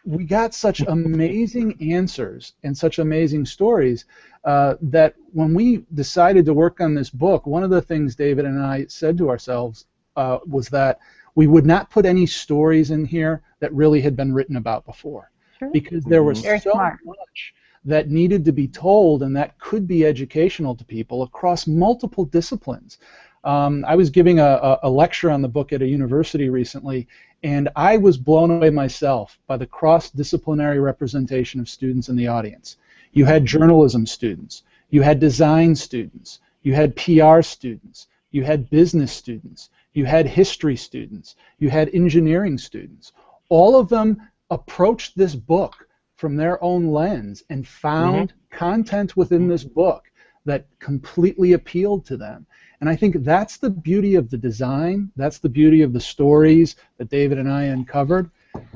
C: we got such amazing answers and such amazing stories that when we decided to work on this book, one of the things David and I said to ourselves was that we would not put any stories in here that really had been written about before, because there was so much that needed to be told and that could be educational to people across multiple disciplines. I was giving a lecture on the book at a university recently, and I was blown away myself by the cross-disciplinary representation of students in the audience. You had journalism students, you had design students, you had PR students, you had business students, you had history students, you had engineering students. All of them approached this book from their own lens and found content within this book that completely appealed to them. And I think that's the beauty of the design, that's the beauty of the stories that David and I uncovered,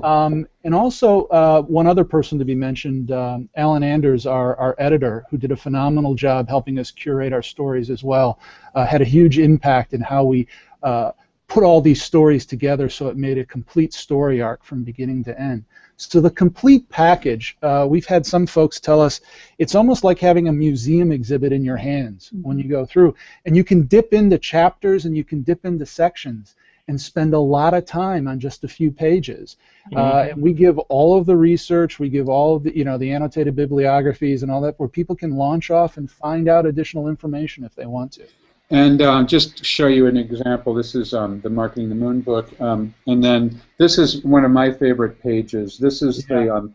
C: And also, one other person to be mentioned, Alan Anders, our editor, who did a phenomenal job helping us curate our stories as well, had a huge impact in how we put all these stories together so it made a complete story arc from beginning to end. So the complete package, we've had some folks tell us it's almost like having a museum exhibit in your hands when you go through. And you can dip into chapters and you can dip into sections and spend a lot of time on just a few pages. And we give all of the research, we give all of the, the annotated bibliographies and all that, where people can launch off and find out additional information if they want to.
D: And just to show you an example, this is the Marketing the Moon book, and then this is one of my favorite pages. This is the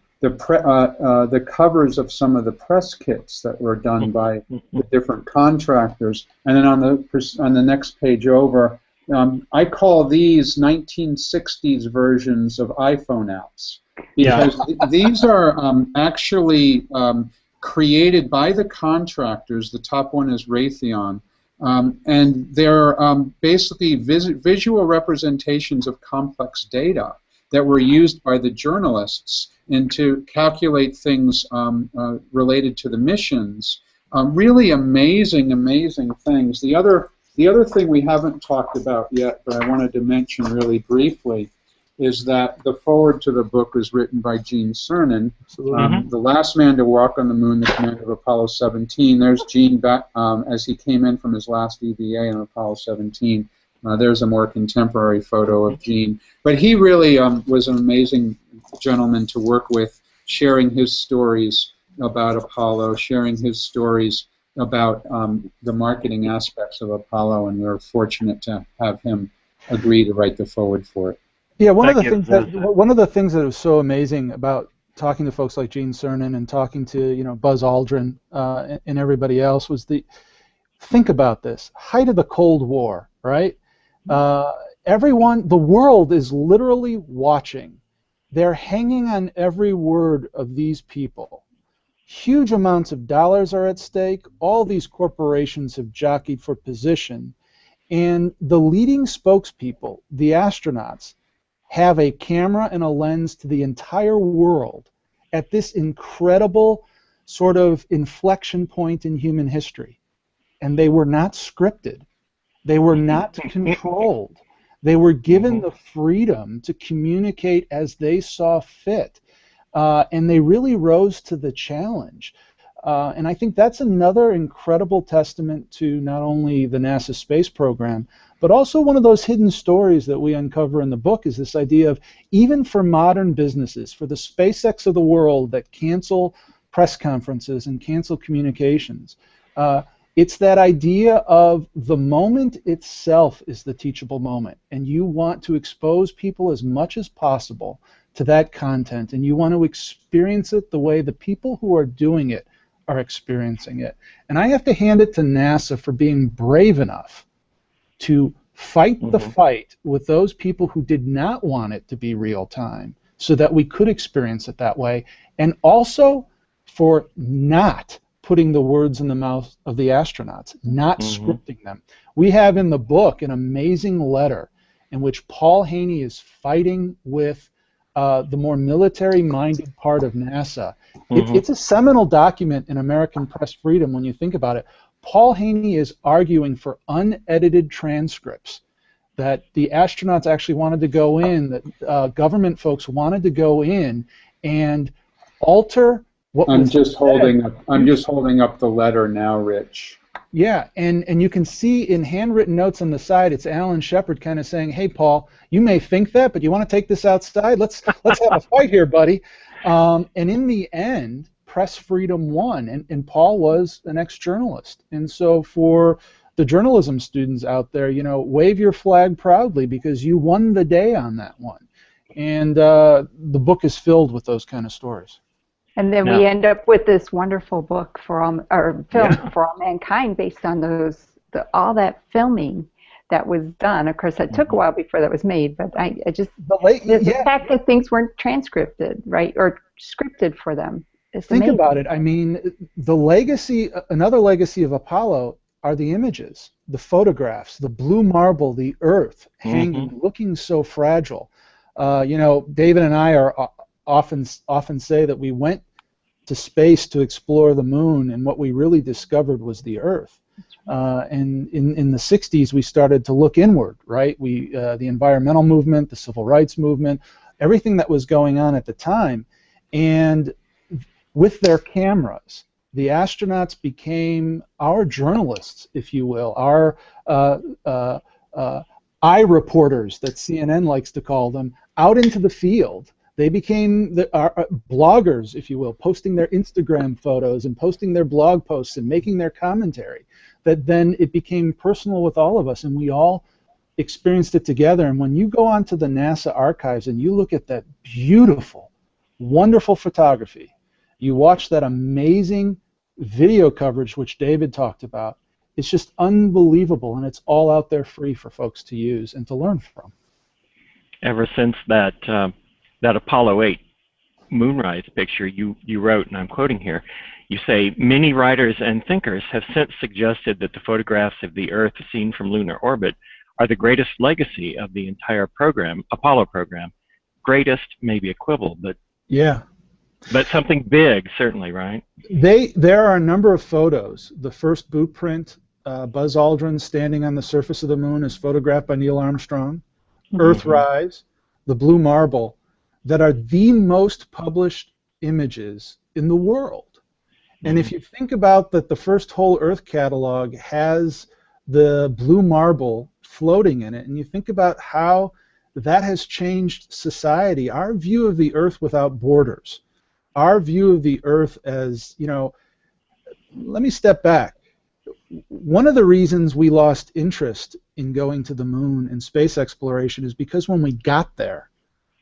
D: covers of some of the press kits that were done by the different contractors, and then on the next page over, I call these 1960s versions of iPhone apps, because these are actually created by the contractors. The top one is Raytheon. And they're basically visual representations of complex data that were used by the journalists and to calculate things related to the missions. Really amazing, amazing things. The other thing we haven't talked about yet, but I wanted to mention really briefly, is that the foreword to the book was written by Gene Cernan, the last man to walk on the moon, the commander of Apollo 17. There's Gene back as he came in from his last EVA on Apollo 17. There's a more contemporary photo of Gene. But he really was an amazing gentleman to work with, sharing his stories about Apollo, sharing his stories about the marketing aspects of Apollo, and we're fortunate to have him agree to write the foreword for it.
C: Yeah, one of the things that was so amazing about talking to folks like Gene Cernan and talking to Buzz Aldrin and everybody else was think about this, height of the Cold War, right? The world is literally watching. They're hanging on every word of these people. Huge amounts of dollars are at stake. All these corporations have jockeyed for position, and the leading spokespeople, the astronauts, have a camera and a lens to the entire world at this incredible sort of inflection point in human history. And they were not scripted. They were not controlled. They were given the freedom to communicate as they saw fit. And they really rose to the challenge. And I think that's another incredible testament to not only the NASA space program, but also one of those hidden stories that we uncover in the book is this idea of, even for modern businesses, for the SpaceX of the world that cancel press conferences and cancel communications, it's that idea of the moment itself is the teachable moment, and you want to expose people as much as possible to that content, and you want to experience it the way the people who are doing it are experiencing it. And I have to hand it to NASA for being brave enough to fight the fight with those people who did not want it to be real time so that we could experience it that way, and also for not putting the words in the mouth of the astronauts, not scripting them. We have in the book an amazing letter in which Paul Haney is fighting with the more military-minded part of NASA. It's a seminal document in American press freedom when you think about it. Paul Haney is arguing for unedited transcripts, that the astronauts actually wanted to go in, that government folks wanted to go in and alter what was said.
D: I'm just holding up the letter now, Rich.
C: Yeah, and you can see in handwritten notes on the side, it's Alan Shepard kind of saying, "Hey, Paul, you may think that, but you want to take this outside? Let's have a fight here, buddy." And in the end, press freedom won, and Paul was an ex-journalist. And so for the journalism students out there, wave your flag proudly because you won the day on that one. And the book is filled with those kind of stories.
A: And then we end up with this wonderful book for all, or film for all mankind, based on all that filming that was done. Of course, that took a while before that was made, but the fact that things weren't transcripted, right, or scripted for them.
C: Think about it. I mean, the legacy, another legacy of Apollo are the images, the photographs, the blue marble, the Earth hanging, looking so fragile. You know, David and I are often say that we went to space to explore the moon, and what we really discovered was the Earth. And in the 60s, we started to look inward, right? The environmental movement, the civil rights movement, everything that was going on at the time. And with their cameras, the astronauts became our journalists, if you will, our eye reporters that CNN likes to call them, out into the field. They became our bloggers, if you will, posting their Instagram photos and posting their blog posts and making their commentary. That then it became personal with all of us, and we all experienced it together. And when you go onto the NASA archives and you look at that beautiful, wonderful photography, you watch that amazing video coverage which David talked about, it's just unbelievable, and it's all out there free for folks to use and to learn from.
B: Ever since that that Apollo 8 moonrise picture you wrote, and I'm quoting here, you say, many writers and thinkers have since suggested that the photographs of the Earth seen from lunar orbit are the greatest legacy of the entire program, Apollo program. Greatest, maybe equivalent, but
C: yeah.
B: But something big, certainly, right?
C: There are a number of photos. The first boot print, Buzz Aldrin standing on the surface of the moon, is photographed by Neil Armstrong. Earthrise, the blue marble, that are the most published images in the world. And if you think about that, the first whole Earth catalog has the blue marble floating in it, and you think about how that has changed society, our view of the Earth without borders, our view of the Earth as, you know, let me step back. One of the reasons we lost interest in going to the moon and space exploration is because when we got there,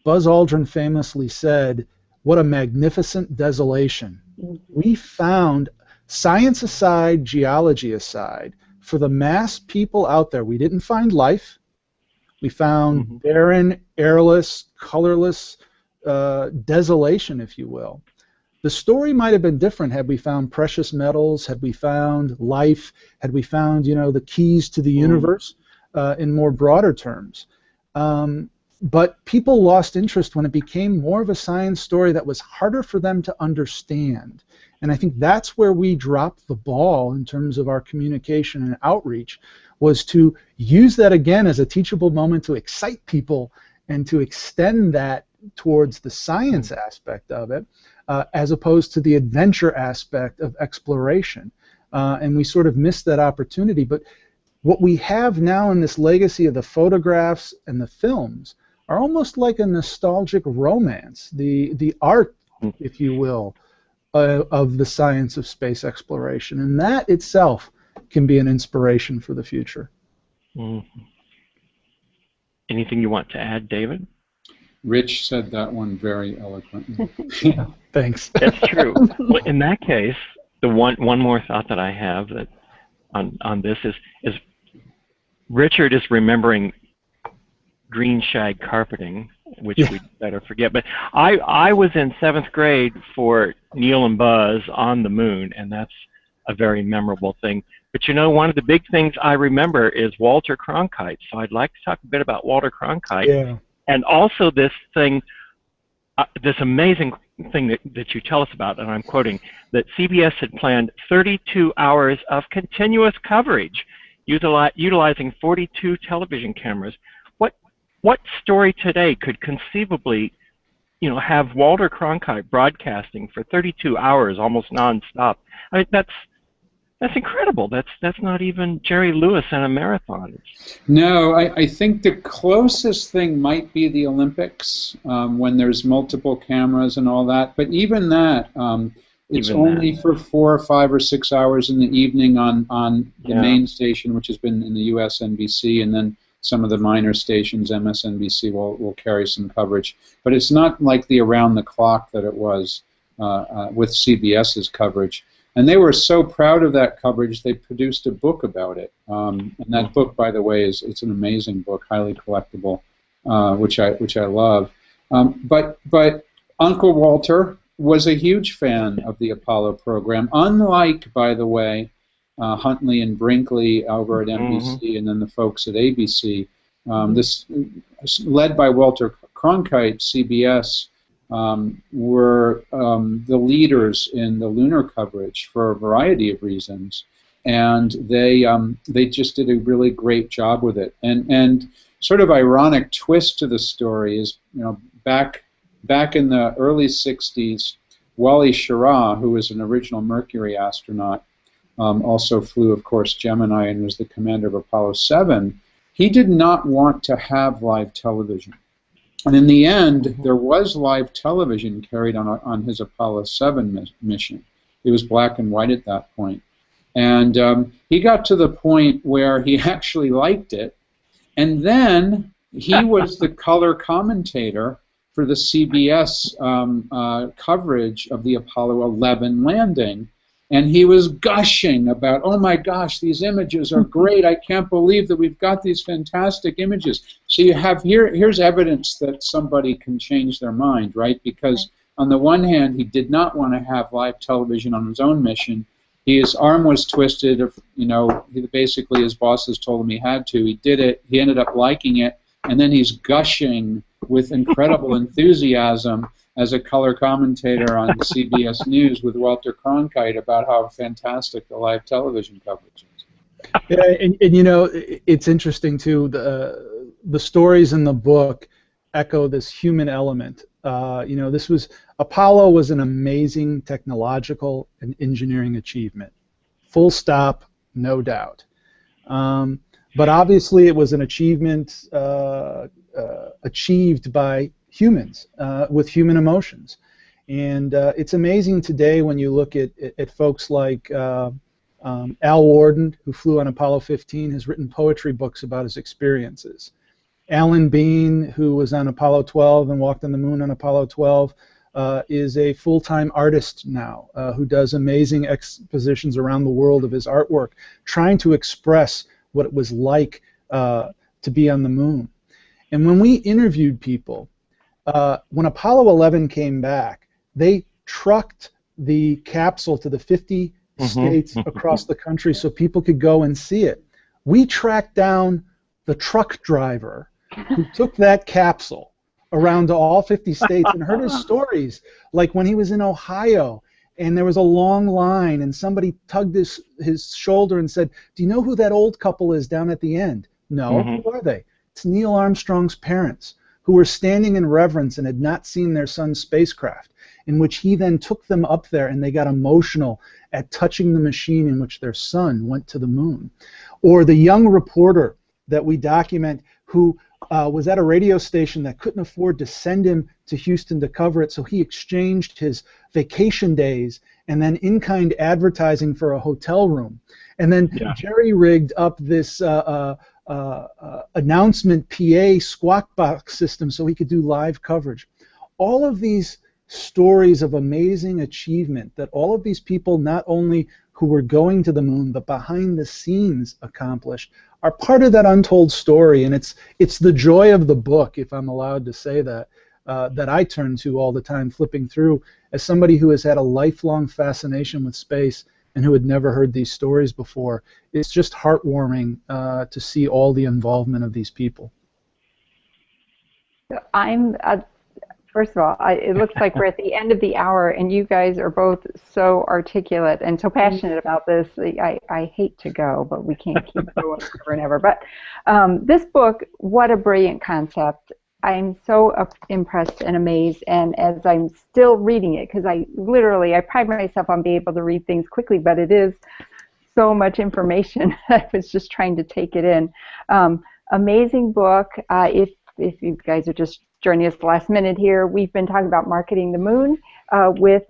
C: Buzz Aldrin famously said, "What a magnificent desolation." We found, science aside, geology aside, for the mass people out there, we didn't find life. We found barren, airless, colorless desolation, if you will. The story might have been different had we found precious metals, had we found life, had we found, you know, the keys to the universe in more broader terms. But people lost interest when it became more of a science story that was harder for them to understand. And I think that's where we dropped the ball in terms of our communication and outreach, was to use that again as a teachable moment to excite people and to extend that towards the science aspect of it, as opposed to the adventure aspect of exploration. And we sort of missed that opportunity. But what we have now in this legacy of the photographs and the films are almost like a nostalgic romance, the art, if you will, of the science of space exploration. And that itself can be an inspiration for the future.
B: Anything you want to add, David?
D: Rich said that one very eloquently.
C: Yeah, thanks.
B: That's true. Well, in that case, the one more thought that I have that on this is Richard is remembering green shag carpeting, which we better forget. But I was in 7th grade for Neil and Buzz on the moon, and that's a very memorable thing. But you know, one of the big things I remember is Walter Cronkite. So I'd like to talk a bit about Walter Cronkite.
C: Yeah.
B: And also this thing, this amazing thing that you tell us about, and I'm quoting, that CBS had planned 32 hours of continuous coverage utilizing 42 television cameras. What story today could conceivably, you know, have Walter Cronkite broadcasting for 32 hours almost nonstop? I mean, that's incredible. That's not even Jerry Lewis in a marathon.
D: No, I think the closest thing might be the Olympics, when there's multiple cameras and all that. But even that, it's only for 4 or 5 or 6 hours in the evening on the main station, which has been in the U.S. NBC, and then some of the minor stations, MSNBC, will carry some coverage. But it's not like the around-the-clock that it was with CBS's coverage. And they were so proud of that coverage, they produced a book about it. And that book, by the way, it's an amazing book, highly collectible, which I love. But Uncle Walter was a huge fan of the Apollo program, unlike, by the way, Huntley and Brinkley over at NBC and then the folks at ABC. This led by Walter Cronkite, CBS, were the leaders in the lunar coverage for a variety of reasons, and they just did a really great job with it. And sort of ironic twist to the story is, you know, back in the early '60s, Wally Schirra, who was an original Mercury astronaut, also flew, of course, Gemini and was the commander of Apollo 7. He did not want to have live television. And in the end, there was live television carried on his Apollo 7 mission. It was black and white at that point. And he got to the point where he actually liked it. And then he was the color commentator for the CBS coverage of the Apollo 11 landing. And he was gushing about, oh my gosh, these images are great. I can't believe that we've got these fantastic images. So you have here's evidence that somebody can change their mind, right? Because on the one hand, he did not want to have live television on his own mission. His arm was twisted. You know, basically his bosses told him he had to. He did it. He ended up liking it. And then he's gushing with incredible enthusiasm as a color commentator on CBS News with Walter Cronkite about how fantastic the live television coverage is.
C: Yeah, and you know, it's interesting too. The stories in the book echo this human element. You know, Apollo was an amazing technological and engineering achievement. Full stop, no doubt. But obviously, it was an achievement achieved by humans with human emotions, and it's amazing today when you look at folks like Al Worden, who flew on Apollo 15, has written poetry books about his experiences. Alan Bean, who was on Apollo 12 and walked on the moon on Apollo 12, is a full-time artist now who does amazing expositions around the world of his artwork, trying to express what it was like to be on the moon. And when we interviewed people, when Apollo 11 came back, they trucked the capsule to the 50 states across the country so people could go and see it. We tracked down the truck driver who took that capsule around to all 50 states and heard his stories, like when he was in Ohio and there was a long line and somebody tugged his shoulder and said, "Do you know who that old couple is down at the end?" "No." "Who are they?" "It's Neil Armstrong's parents, who were standing in reverence and had not seen their son's spacecraft," in which he then took them up there and they got emotional at touching the machine in which their son went to the moon. Or the young reporter that we document who was at a radio station that couldn't afford to send him to Houston to cover it, so he exchanged his vacation days and then in-kind advertising for a hotel room. And then jerry-rigged up this announcement PA squawk box system so he could do live coverage. All of these stories of amazing achievement that all of these people, not only who were going to the moon, but behind the scenes accomplished, are part of that untold story. And it's the joy of the book, if I'm allowed to say that, that I turn to all the time, flipping through, as somebody who has had a lifelong fascination with space and who had never heard these stories before. It's just heartwarming to see all the involvement of these people.
A: First of all, it looks like we're at the end of the hour, and you guys are both so articulate and so passionate about this. I hate to go, but we can't keep going forever and ever. But this book, what a brilliant concept. I'm so impressed and amazed, and as I'm still reading it, because I pride myself on being able to read things quickly, but it is so much information. I was just trying to take it in. Amazing book. If you guys are just joining us the last minute here, we've been talking about marketing the moon with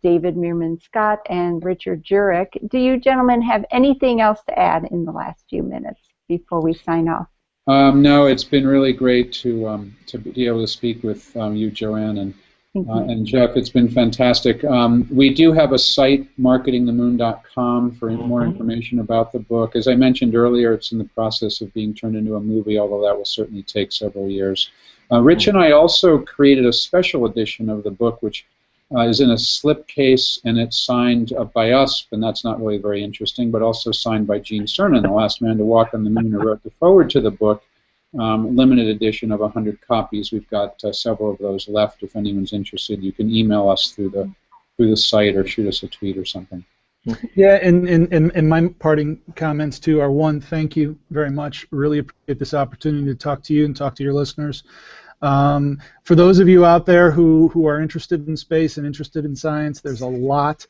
A: David Meerman Scott and Richard Jurek. Do you gentlemen have anything else to add in the last few minutes before we sign off?
D: No, it's been really great to be able to speak with you, Joanne, and Jeff. It's been fantastic. We do have a site, marketingthemoon.com, for more information about the book. As I mentioned earlier, it's in the process of being turned into a movie, although that will certainly take several years. Rich and I also created a special edition of the book, which is in a slipcase, and it's signed by us, and that's not really very interesting, but also signed by Gene Cernan, the last man to walk on the moon, who wrote the foreword to the book. limited edition of 100 copies. We've got several of those left. If anyone's interested, you can email us through the site or shoot us a tweet or something.
C: Yeah, and my parting comments too are, one, thank you very much. Really appreciate this opportunity to talk to you and talk to your listeners. For those of you out there who are interested in space and interested in science, there's a lot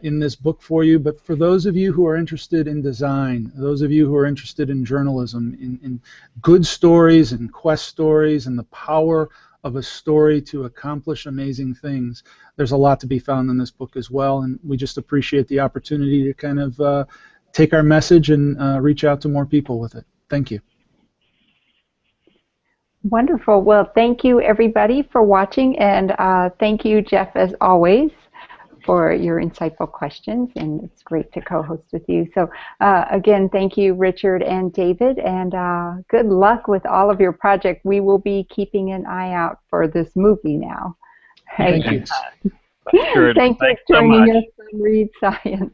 C: in this book for you. But for those of you who are interested in design, those of you who are interested in journalism, in good stories and quest stories and the power of a story to accomplish amazing things, there's a lot to be found in this book as well, and we just appreciate the opportunity to kind of take our message and reach out to more people with it. Thank you.
A: Wonderful. Well, thank you everybody for watching, and thank you, Jeff, as always, for your insightful questions, and it's great to co-host with you. So again, thank you, Richard and David, and good luck with all of your projects. We will be keeping an eye out for this movie now.
C: Thank you.
A: Thank you for joining us on Read Science.